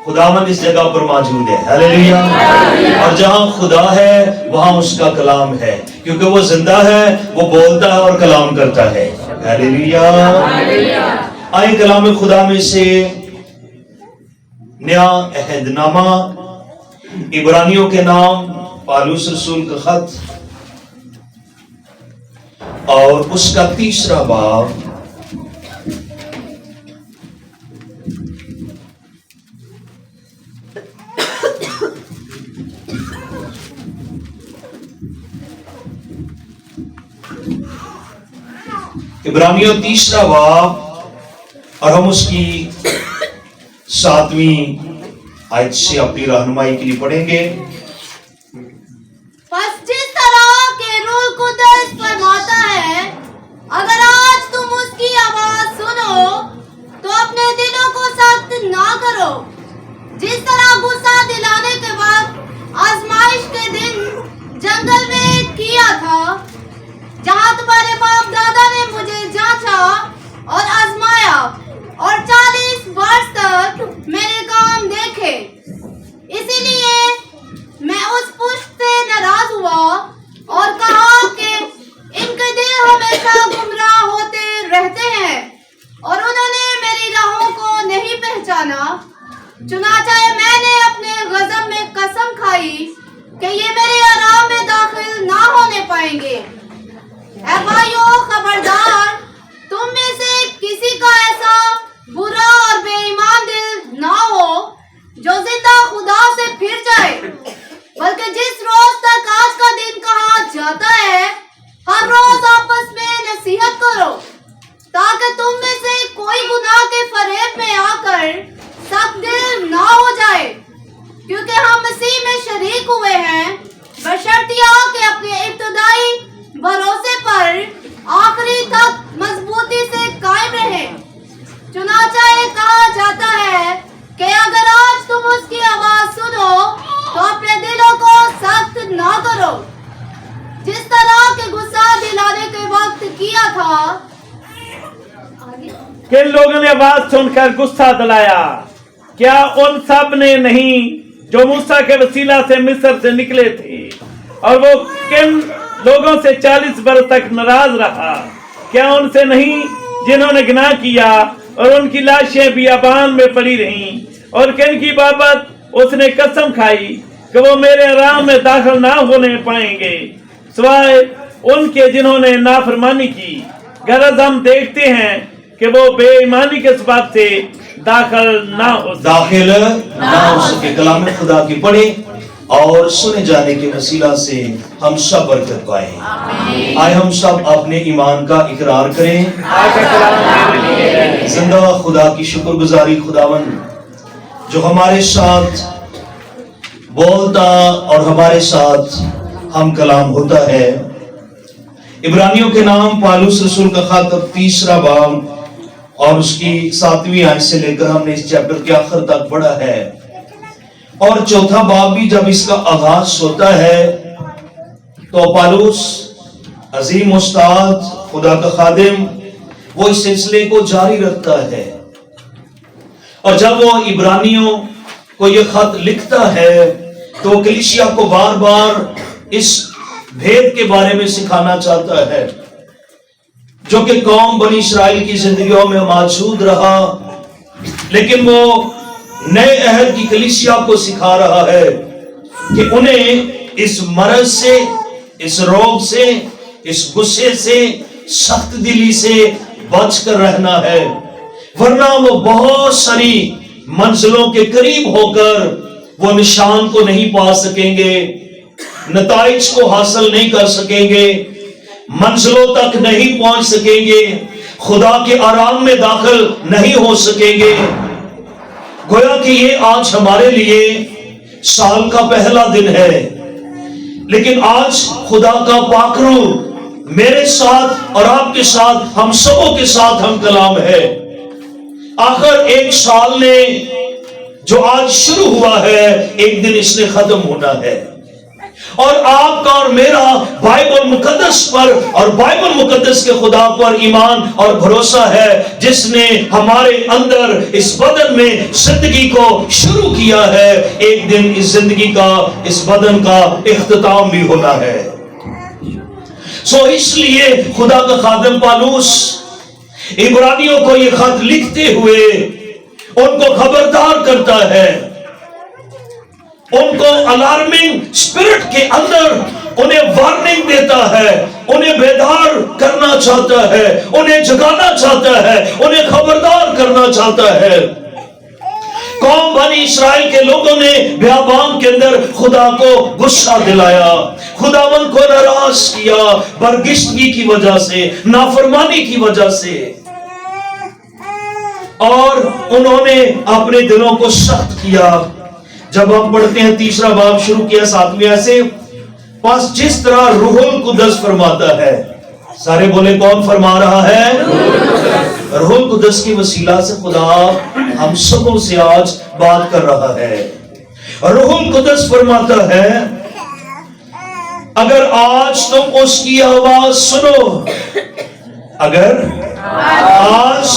خداوند اس جگہ پر موجود ہے. ہاللیلویا. اور جہاں خدا ہے وہاں اس کا کلام ہے، کیونکہ وہ زندہ ہے، وہ بولتا ہے اور کلام کرتا ہے. ہاللیلویا. آئیں کلام خدا میں سے نیا عہد نامہ عبرانیوں کے نام پالوس رسول کا خط اور اس کا 3 باب عبرانیوں 3 باب اور ہم اس کی 7ویں آیت سے اپنی رہنمائی کے لیے پڑھیں گے. پس جس طرح کہ روح القدس فرماتا ہے اگر آج تم اس کی آواز سنو تو اپنے دلوں کو سخت نہ کرو، جس طرح غصہ دلانے کے وقت آزمائش کے دن جنگل میں کیا تھا، جہاں تمہارے باپ دادا نے مجھے جانچا اور آزمایا اور 40 برس تک میرے کام دیکھے. اسی لیے میں اس پشت سے ناراض ہوا اور کہا کہ ان کے دل ہمیشہ گمراہ ہوتے رہتے ہیں اور انہوں نے میری راہوں کو نہیں پہچانا. چنانچہ میں نے اپنے غضب میں قسم کھائی کہ یہ میرے آرام میں داخل نہ ہونے پائیں گے. اے بھائیو، خبردار، تم میں سے کسی کا ایسا برا اور بے ایمان دل نہ ہو جو زندہ خدا سے پھر جائے، بلکہ جس روز تک آج کا دن کہا جاتا ہے ہر روز آپس میں نصیحت کرو، تاکہ تم میں سے کوئی گناہ کے فریب میں آ کر سخت دل نہ ہو جائے. کیونکہ ہم مسیح میں شریک ہوئے ہیں، بشرطیہ کہ اپنے ابتدائی بھروسے پر آخری تک مضبوطی سے قائم رہے. چنانچہ یہ کہا جاتا ہے کہ اگر آج تم اس کی آواز سنو تو اپنے دلوں کو سخت نہ کرو، جس طرح کہ غصہ دلانے کے وقت کیا تھا. کن لوگوں نے آواز سن کر غصہ دلایا؟ کیا ان سب نے نہیں جو موسیٰ کے وسیلہ سے مصر سے نکلے تھے؟ اور وہ کن لوگوں سے 40 برس تک ناراض رہا؟ کیا ان سے نہیں جنہوں نے گناہ کیا اور ان کی لاشیں بیابان میں پڑی رہیں؟ اور کن کی بابت اس نے قسم کھائی کہ وہ میرے آرام میں داخل نہ ہونے پائیں گے، سوائے ان کے جنہوں نے نافرمانی کی. غرض ہم دیکھتے ہیں کہ وہ بے ایمانی کے سبب سے داخل نہ ہو سکے. کلام خدا کی پڑھیں اور سنے جانے کے وسیلہ سے ہم سب برکت پائیں. آئے ہم سب اپنے ایمان کا اقرار کریں. زندہ خدا کی شکر گزاری خداوند جو ہمارے ساتھ بولتا اور ہمارے ساتھ ہم کلام ہوتا ہے. عبرانیوں کے نام پالوس رسول کا خط 3 باب اور اس کی 7ویں آیت سے لے کر ہم نے اس چیپٹر کے آخر تک پڑھا ہے. اور 4 باب بھی جب اس کا آغاز ہوتا ہے تو پالوس عظیم استاد خدا کا خادم وہ اس سلسلے کو جاری رکھتا ہے. اور جب وہ عبرانیوں کو یہ خط لکھتا ہے تو کلیسیا کو بار بار اس بھید کے بارے میں سکھانا چاہتا ہے جو کہ قوم بنی اسرائیل کی زندگیوں میں موجود رہا، لیکن وہ نئے عہد کی کلیسیا کو سکھا رہا ہے کہ انہیں اس مرض سے، اس روگ سے، اس غصے سے، سخت دلی سے بچ کر رہنا ہے، ورنہ وہ بہت ساری منزلوں کے قریب ہو کر وہ نشان کو نہیں پا سکیں گے، نتائج کو حاصل نہیں کر سکیں گے، منزلوں تک نہیں پہنچ سکیں گے، خدا کے آرام میں داخل نہیں ہو سکیں گے. گویا کہ یہ آج ہمارے لیے سال کا پہلا دن ہے، لیکن آج خدا کا پاک روح میرے ساتھ اور آپ کے ساتھ، ہم سبوں کے ساتھ ہم کلام ہے. آخر ایک سال نے جو آج شروع ہوا ہے ایک دن اس نے ختم ہونا ہے. اور آپ کا اور میرا بائبل مقدس پر اور بائبل مقدس کے خدا پر ایمان اور بھروسہ ہے، جس نے ہمارے اندر اس بدن میں زندگی کو شروع کیا ہے۔ ایک دن اس زندگی کا، اس بدن کا اختتام بھی ہونا ہے۔ اس لیے خدا کا خادم پالوس عبرانیوں کو یہ خط لکھتے ہوئے ان کو خبردار کرتا ہے، ان کو الارمنگ سپرٹ کے اندر انہیں وارننگ دیتا ہے، انہیں بیدار کرنا چاہتا ہے، انہیں جگانا چاہتا ہے، انہیں خبردار کرنا چاہتا ہے۔ قوم بنی اسرائیل کے لوگوں نے بیابان کے اندر خدا کو غصہ دلایا، خداوند کو ناراض کیا، برگشتگی کی وجہ سے، نافرمانی کی وجہ سے، اور انہوں نے اپنے دلوں کو سخت کیا۔ جب ہم پڑھتے ہیں 3 باب شروع کیا 7ویں آیت سے، پس جس طرح روح القدس فرماتا ہے، سارے بولے کون فرما رہا ہے؟ روح القدس کی وسیلہ سے خدا ہم سبوں سے آج بات کر رہا ہے۔ روح القدس فرماتا ہے، اگر آج تم اس کی آواز سنو، اگر آج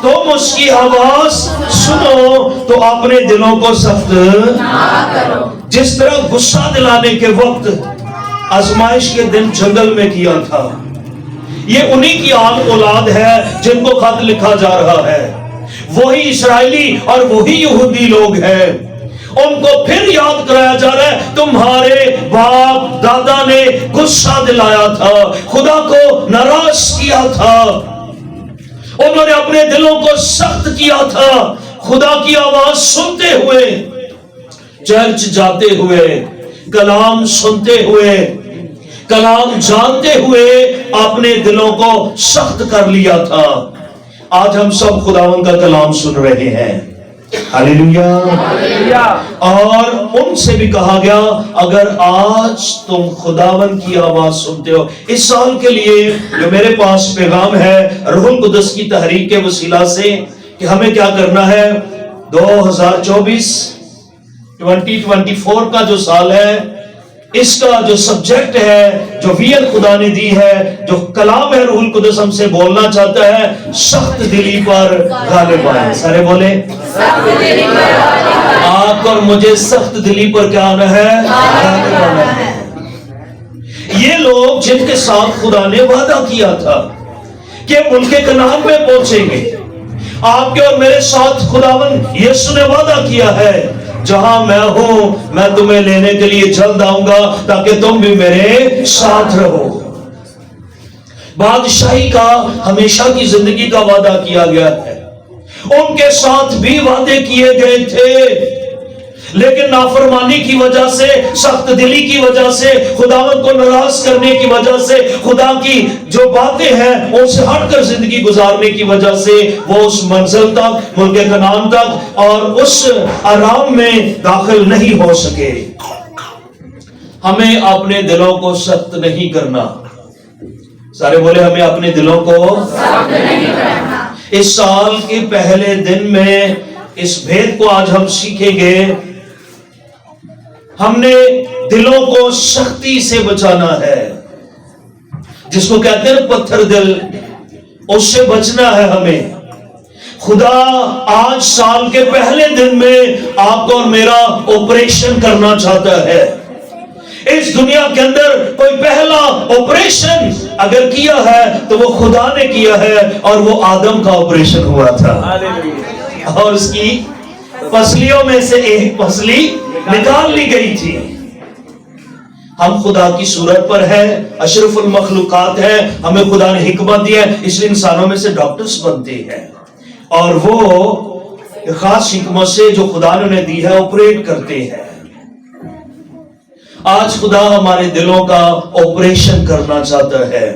تم اس کی آواز سنو تو اپنے دلوں کو سخت نہ کرو، جس طرح غصہ دلانے کے وقت آزمائش کے دن جنگل میں کیا تھا۔ یہ انہی کی عام اولاد ہے جن کو خط لکھا جا رہا ہے، وہی اسرائیلی اور وہی یہودی لوگ ہیں۔ ان کو پھر یاد کرایا جا رہا ہے، تمہارے باپ دادا نے غصہ دلایا تھا، خدا کو ناراض کیا تھا، انہوں نے اپنے دلوں کو سخت کیا تھا۔ خدا کی آواز سنتے ہوئے، چرچ جاتے ہوئے، کلام سنتے ہوئے، کلام جانتے ہوئے اپنے دلوں کو سخت کر لیا تھا۔ آج ہم سب خداوند کا کلام سن رہے ہیں، ہاللیلویا۔ اور ان سے بھی کہا گیا، اگر آج تم خداوند کی آواز سنتے ہو۔ اس سال کے لیے جو میرے پاس پیغام ہے روح القدس کی تحریک کے وسیلہ سے کہ ہمیں کیا کرنا ہے، 2024 کا جو سال ہے، اس کا جو سبجیکٹ ہے، جو ویل خدا نے دی ہے، جو کلام ہے روح القدس ہم سے بولنا چاہتا ہے، سخت دلی پر غالب آئے۔ سارے بولے آپ اور مجھے سخت دلی پر کیا آنا ہے؟ غالب آنا ہے۔ یہ لوگ جن کے ساتھ خدا نے وعدہ کیا تھا کہ ملک کنعان میں پہنچیں گے، آپ کے اور میرے ساتھ خداوند یسوع نے وعدہ کیا ہے، جہاں میں ہوں میں تمہیں لینے کے لیے جلد آؤں گا تاکہ تم بھی میرے ساتھ رہو۔ بادشاہی کا ہمیشہ کی زندگی کا وعدہ کیا گیا ہے، ان کے ساتھ بھی وعدے کیے گئے تھے، لیکن نافرمانی کی وجہ سے، سخت دلی کی وجہ سے، خداوند کو ناراض کرنے کی وجہ سے، خدا کی جو باتیں ہیں ان سے ہٹ کر زندگی گزارنے کی وجہ سے وہ اس منزل تک، ملک کنعان تک اور اس آرام میں داخل نہیں ہو سکے۔ ہمیں اپنے دلوں کو سخت نہیں کرنا۔ سارے بولے ہمیں اپنے دلوں کو سخت نہیں کرنا۔ اس سال کے پہلے دن میں اس بھید کو آج ہم سیکھیں گے۔ ہم نے دلوں کو سختی سے بچانا ہے، جس کو کہتے ہیں پتھر دل، اس سے بچنا ہے ہمیں۔ خدا آج سال کے پہلے دن میں آپ کو اور میرا آپریشن کرنا چاہتا ہے۔ اس دنیا کے اندر کوئی پہلا آپریشن اگر کیا ہے تو وہ خدا نے کیا ہے، اور وہ آدم کا آپریشن ہوا تھا، اور اس کی پسلیوں میں سے ایک پسلی نکال لی گئی تھی۔ ہم خدا کی صورت پر ہے، اشرف المخلوقات ہے، ہمیں خدا نے حکمت دی ہے، اس لیے انسانوں میں سے ڈاکٹرز بنتے ہیں، اور وہ خاص حکمت سے جو خدا نے انہیں دی ہے آپریٹ کرتے ہیں۔ آج خدا ہمارے دلوں کا آپریشن کرنا چاہتا ہے،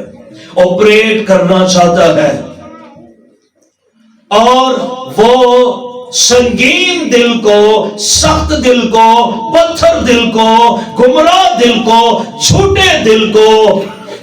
آپریٹ کرنا چاہتا ہے، اور وہ سنگین دل کو، سخت دل کو، پتھر دل کو، گمراہ دل کو، جھوٹے دل کو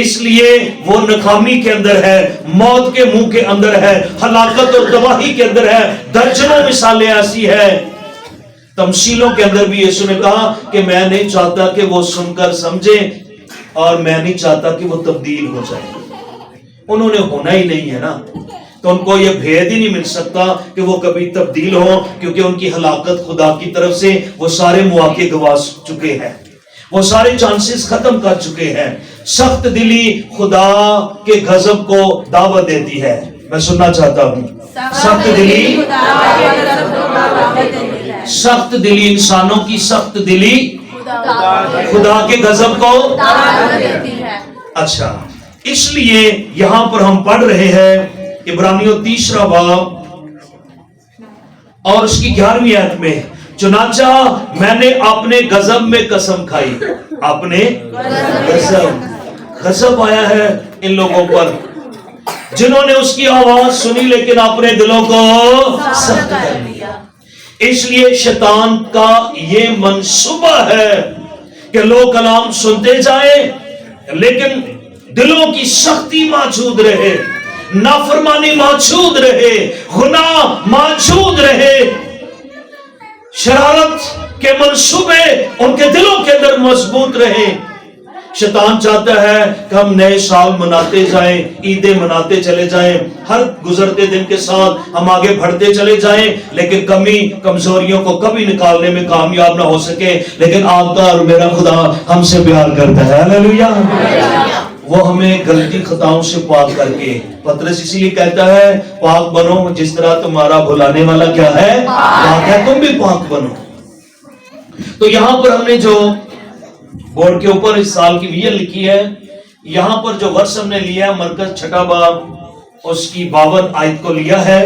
اس لیے وہ ناکامی کے اندر ہے, موت کے منہ کے اندر ہے, ہلاکت اور تباہی کے اندر ہے. درجنوں مثالیں ایسی ہیں. تمثیلوں کے اندر بھی یسوع نے کہا کہ میں نہیں چاہتا کہ وہ سن کر سمجھیں, اور میں نہیں چاہتا کہ وہ تبدیل ہو جائے. انہوں نے ہونا ہی نہیں ہے نا, تو ان کو یہ بھید ہی نہیں مل سکتا کہ وہ کبھی تبدیل ہو, کیونکہ ان کی ہلاکت خدا کی طرف سے وہ سارے مواقع گوا چکے ہیں, وہ سارے چانسز ختم کر چکے ہیں. سخت دلی خدا کے غضب کو دعوت دیتی ہے. میں سننا چاہتا ہوں, سخت دلی انسانوں کی سخت دلی خدا کے غضب کو. اچھا, اس لیے یہاں پر ہم پڑھ رہے ہیں عبرانیوں 3 باب اور اس کی 11ویں آیت میں, چنانچہ میں نے اپنے غضب میں قسم کھائی. اپنے غضب آیا ہے ان لوگوں پر جنہوں نے اس کی آواز سنی لیکن اپنے دلوں کو سخت کر لیا. اس لیے شیطان کا یہ منصوبہ ہے کہ لوگ کلام سنتے جائیں لیکن دلوں کی سختی موجود رہے, نافرمانی موجود رہے, گناہ موجود رہے, شرارت کے منصوبے ان کے دلوں کے اندر مضبوط رہے. شیطان چاہتا ہے کہ ہم نئے سال مناتے جائیں, عیدیں مناتے چلے جائیں, ہر گزرتے دن کے ساتھ ہم آگے بڑھتے چلے جائیں, لیکن کمی کمزوریوں کو کبھی نکالنے میں کامیاب نہ ہو سکے. لیکن آپ کا اور میرا خدا ہم سے پیار کرتا ہے. ہاللیلویا. وہ ہمیں غلطی خطاؤں سے پاک کر کے, پترس اسی لیے کہتا ہے پاک بنو جس طرح تمہارا بھلانے والا کیا ہے, پاک ہے, تم بھی پاک بنو. تو یہاں پر ہم نے جو بورڈ کے اوپر اس سال کی ویژن لکھی ہے, یہاں پر جو ورس ہم نے لیا ہے مرکز 6 باب اس کی 52 آیت کو لیا ہے,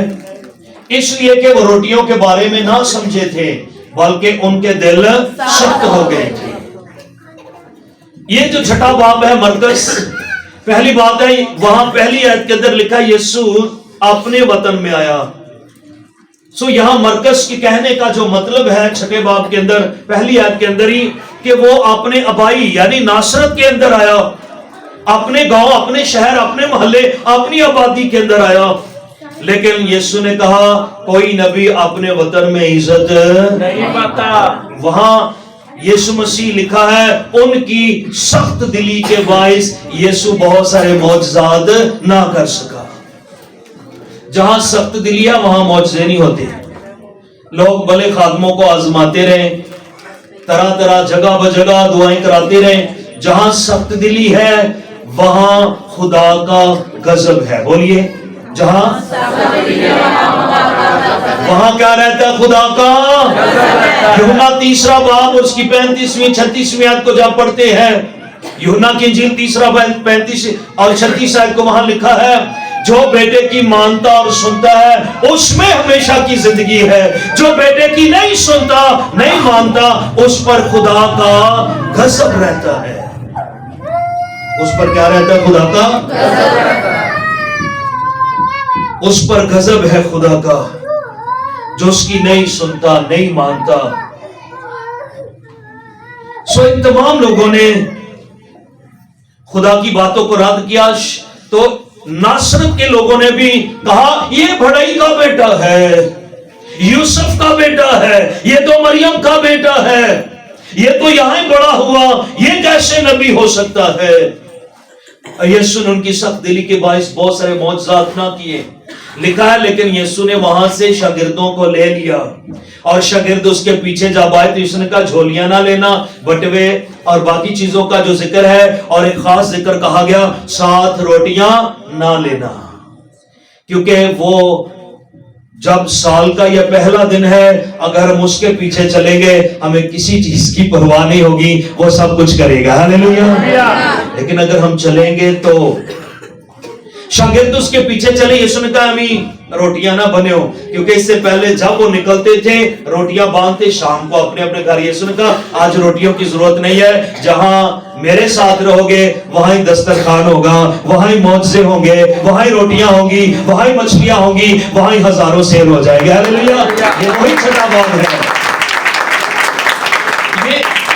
اس لیے کہ وہ روٹیوں کے بارے میں نہ سمجھے تھے بلکہ ان کے دل سخت ہو گئے تھے. یہ جو 6 باب ہے مرکز, پہلی بات ہے وہاں پہلی آیت کے اندر لکھا یسوع اپنے وطن میں آیا. سو یہاں مرکز کے کہنے کا جو مطلب ہے 6 باب کے اندر پہلی آیت کے اندر ہی کہ وہ اپنے آبائی یعنی ناصرت کے اندر آیا, اپنے گاؤں, اپنے شہر, اپنے محلے, اپنی آبادی کے اندر آیا. لیکن یسوع نے کہا کوئی نبی اپنے وطن میں عزت نہیں پاتا. وہاں یسوع مسیح لکھا ہے ان کی سخت دلی کے باعث یسوع بہت سارے معجزات نہ کر سکا. جہاں سخت دلی ہے وہاں معجزے نہیں ہوتے. لوگ بھلے خادموں کو آزماتے رہیں, طرح طرح جگہ بجگہ دعائیں کراتے رہیں, جہاں سخت دلی ہے وہاں خدا کا غضب ہے. بولیے, جہاں وہاں کیا رہتا ہے, خدا کا. یوحنا 3 باب اس کی 35ویں 36ویں آیت کو جب پڑھتے ہیں, یوحنا کی انجیل 3 باب 35 اور 36 آیت کو وہاں لکھا ہے جو بیٹے کی مانتا اور سنتا ہے اس میں ہمیشہ کی زندگی ہے, جو بیٹے کی نہیں سنتا نہیں مانتا اس پر خدا کا غضب رہتا ہے. اس پر کیا رہتا ہے, خدا کا. اس پر غضب ہے خدا کا جو اس کی نہیں سنتا نہیں مانتا. سو ان تمام لوگوں نے خدا کی باتوں کو رد کیا. تو ناصرت کے لوگوں نے بھی کہا یہ بڑائی کا بیٹا ہے, یوسف کا بیٹا ہے, یہ تو مریم کا بیٹا ہے, یہ تو یہاں بڑا ہوا, یہ کیسے نبی ہو سکتا ہے. یسوع نے ان کی سخت دلی کے باعث بہت سارے معجزات نہ کیے لکھا ہے, لیکن یسوع نے وہاں سے شاگردوں کو لے لیا اور شاگرد اس کے پیچھے جب آئے تو اس نے کہا جھولیاں نہ لینا, بٹوے اور باقی چیزوں کا جو ذکر ہے, اور ایک خاص ذکر کہا گیا 7 روٹیاں نہ لینا, کیونکہ وہ جب سال کا یہ پہلا دن ہے اگر ہم اس کے پیچھے چلیں گے ہمیں کسی چیز کی پرواہ نہیں ہوگی, وہ سب کچھ کرے گا. ہاللیلویا. لیکن اگر ہم چلیں گے تو شاگرد اس کے پیچھے چلے. یسوع نے کہا ہمیں روٹیاں نہ بنے ہو, کیونکہ اس سے پہلے جب وہ نکلتے تھے روٹیاں باندھتے شام کو اپنے اپنے گھر. یسوع نے کہا آج روٹیوں کی ضرورت نہیں ہے, جہاں میرے ساتھ رہو گے وہاں ہی دسترخوان ہوگا, وہاں ہی معجزے ہوں گے, وہاں ہی روٹیاں ہوں گی, وہاں ہی مچھلیاں ہوں گی, وہاں ہی ہزاروں سیر ہو جائے گا. ہاللیلویا. یہ وہی 6 باب ہے.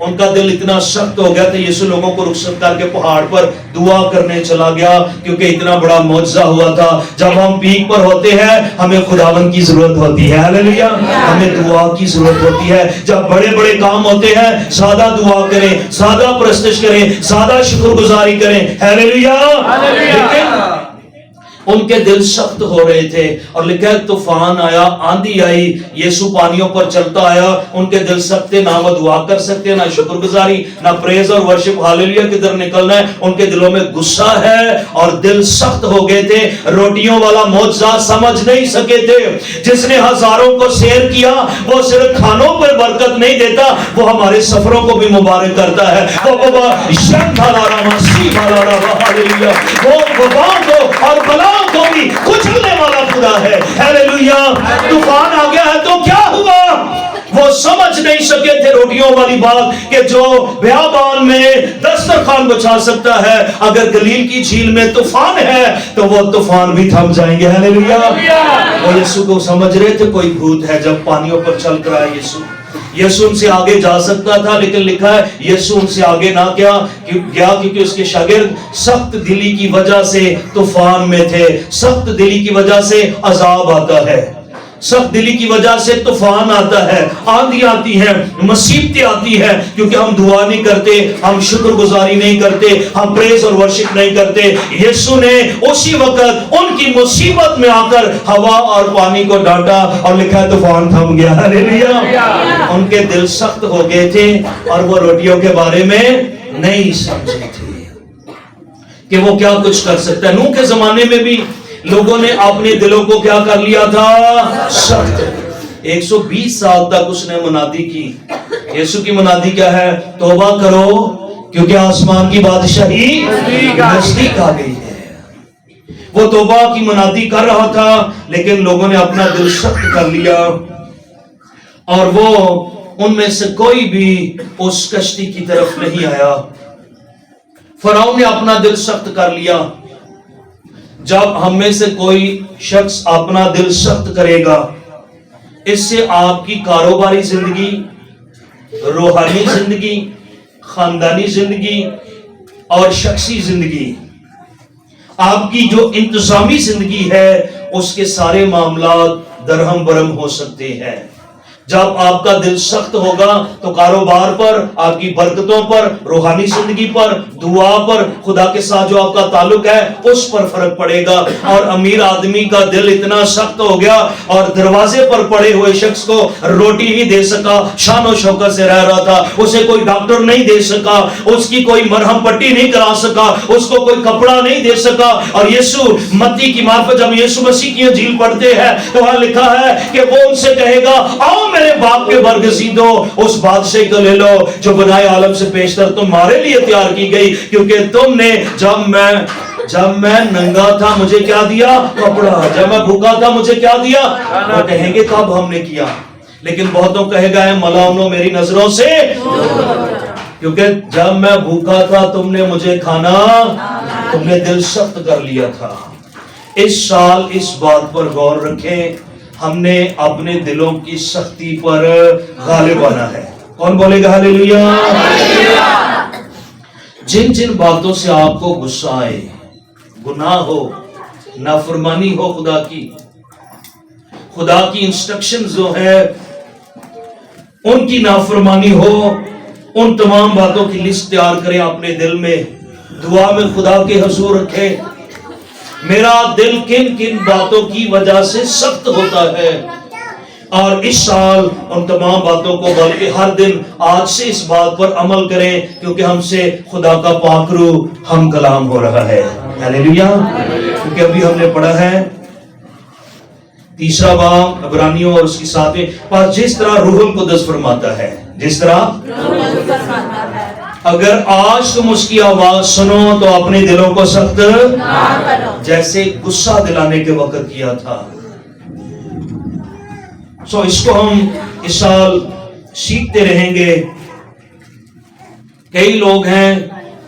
ان کا دل اتنا سخت ہو گیا تھا، یسوع لوگوں کو رخصت کر کے پہاڑ پر دعا کرنے چلا گیا، کیونکہ اتنا بڑا معجزہ ہوا تھا۔ جب ہم پیک پر ہوتے ہیں ہمیں خداوند کی ضرورت ہوتی ہے، ہاللیلویا، ہمیں دعا کی ضرورت ہوتی ہے۔ جب بڑے بڑے کام ہوتے ہیں زیادہ دعا کریں، زیادہ پرستش کریں، زیادہ شکر گزاری کریں، ہاللیلویا۔ لیکن ان کے دل سخت ہو رہے تھے، اور لکھا ہے طوفان آیا، آندھی آئی، یسوع پانیوں پر چلتا آیا، ان کے دل سخت تھے، نہ وہ دعا کر سکتے، نہ شکر گزاری، نہ پریز اور ورشپ ہاللیلویا کی طرف نکلنا ہے۔ ان کے دلوں میں غصہ ہے اور دل سخت ہو گئے تھے، روٹیوں والا معجزہ سمجھ نہیں سکے تھے۔ جس نے ہزاروں کو سیر کیا وہ صرف کھانوں پر برکت نہیں دیتا، وہ ہمارے سفروں کو بھی مبارک کرتا ہے۔ وہ وبا کو اور بلا کو بھی کچلنے والا خدا ہے، ہاللیلویا۔ طوفان آ گیا ہے تو کیا ہوا؟ وہ سمجھ نہیں سکے تھے روٹیوں والی بات، کہ جو بیابان میں دسترخوان بچھا سکتا ہے، اگر گلیل کی جھیل میں طوفان ہے تو وہ طوفان بھی تھم جائیں گے، ہاللیلویا۔ وہ یسوع کو سمجھ رہے تھے کوئی بھوت ہے جب پانیوں پر چل کر آئے یسوع۔ یسوع ان سے آگے جا سکتا تھا، لیکن لکھا ہے یسوع ان سے آگے نہ گیا کیونکہ اس کے شاگرد سخت دلی کی وجہ سے طوفان میں تھے۔ سخت دلی کی وجہ سے عذاب آتا ہے، سخت دلی کی وجہ سے طوفان آتا ہے، آندھی آتی ہے، مصیبتیں آتی ہے، کیونکہ ہم دعا نہیں کرتے، ہم شکر گزاری نہیں کرتے، ہم پریز اور ورشپ نہیں کرتے۔ یسوع نے اسی وقت ان کی مصیبت میں آ کر ہوا اور پانی کو ڈانٹا، اور لکھا ہے طوفان تھم گیا، ہاللیلویا۔ ان کے دل سخت ہو گئے تھے اور وہ روٹیوں کے بارے میں نہیں سمجھے تھے کہ وہ کیا کچھ کر سکتا ہے۔ نوح کے زمانے میں بھی لوگوں نے اپنے دلوں کو کیا کر لیا تھا؟ سخت۔ 120 سال تک اس نے منادی کی۔ یسوع کی منادی کیا ہے؟ توبہ کرو کیونکہ آسمان کی بادشاہی نزدیک آ گئی ہے۔ وہ توبہ کی منادی کر رہا تھا، لیکن لوگوں نے اپنا دل سخت کر لیا، اور وہ ان میں سے کوئی بھی اس کشتی کی طرف نہیں آیا۔ فرعون نے اپنا دل سخت کر لیا۔ جب ہم میں سے کوئی شخص اپنا دل سخت کرے گا، اس سے آپ کی کاروباری زندگی، روحانی زندگی، خاندانی زندگی اور شخصی زندگی، آپ کی جو انتظامی زندگی ہے، اس کے سارے معاملات درہم برہم ہو سکتے ہیں۔ جب آپ کا دل سخت ہوگا تو کاروبار پر، آپ کی برکتوں پر، روحانی زندگی پر، دعا پر، خدا کے ساتھ جو آپ کا تعلق ہے اس پر فرق پڑے گا۔ اور امیر آدمی کا دل اتنا سخت ہو گیا اور دروازے پر پڑے ہوئے شخص کو روٹی نہیں دے سکا، شان و شوکت سے رہ رہا تھا، اسے کوئی ڈاکٹر نہیں دے سکا، اس کی کوئی مرہم پٹی نہیں کرا سکا، اس کو کوئی کپڑا نہیں دے سکا۔ اور یسوع متی کی معرفت جب یسوع مسیح کی انجیل پڑھتے ہیں تو وہاں لکھا ہے کہ وہ ان سے کہے گا، آؤ میرے باپ کے برگزیدو، اس بادشاہ کو لے لو جو بنائے عالم سے پیشتر تمہارے لیے تیار کی گئی، کیونکہ تم نے جب میں ننگا تھا مجھے کیا دیا؟ کپڑا۔ جب میں بھوکا تھا مجھے کیا دیا؟ وہ کہیں گے کب ہم نے کیا؟ لیکن بہتوں کہے گا، ملامنو میری نظروں سے، کیونکہ جب میں بھوکا تھا تم نے مجھے کھانا، تم نے دل سخت کر لیا تھا۔ اس سال اس بات پر غور رکھیں، ہم نے اپنے دلوں کی سختی پر غالب آنا ہے۔ کون بولے گا ہاللیلویا؟ جن جن باتوں سے آپ کو غصہ آئے، گناہ ہو، نافرمانی ہو خدا کی انسٹرکشن جو ہے ان کی نافرمانی ہو، ان تمام باتوں کی لسٹ تیار کریں اپنے دل میں، دعا میں خدا کے حضور رکھیں، میرا دل کن کن باتوں کی وجہ سے سخت ہوتا ہے، اور اس سال ان تمام باتوں کو بلکہ ہر دن آج سے اس بات پر عمل کریں، کیونکہ ہم سے خدا کا پاک روح ہم کلام ہو رہا ہے۔ ہاللیلویا۔ کیونکہ ابھی ہم نے پڑھا ہے 3 باب عبرانیوں اور اس کی 7، پر جس طرح روح القدس فرماتا ہے، جس طرح اگر آج تم اس کی آواز سنو تو اپنے دلوں کو سخت نہ کرو، جیسے غصہ دلانے کے وقت کیا تھا۔ اس کو ہم اس سال سیکھتے رہیں گے۔ کئی لوگ ہیں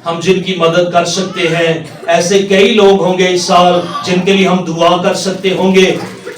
ہم جن کی مدد کر سکتے ہیں، ایسے کئی لوگ ہوں گے اس سال جن کے لیے ہم دعا کر سکتے ہوں گے۔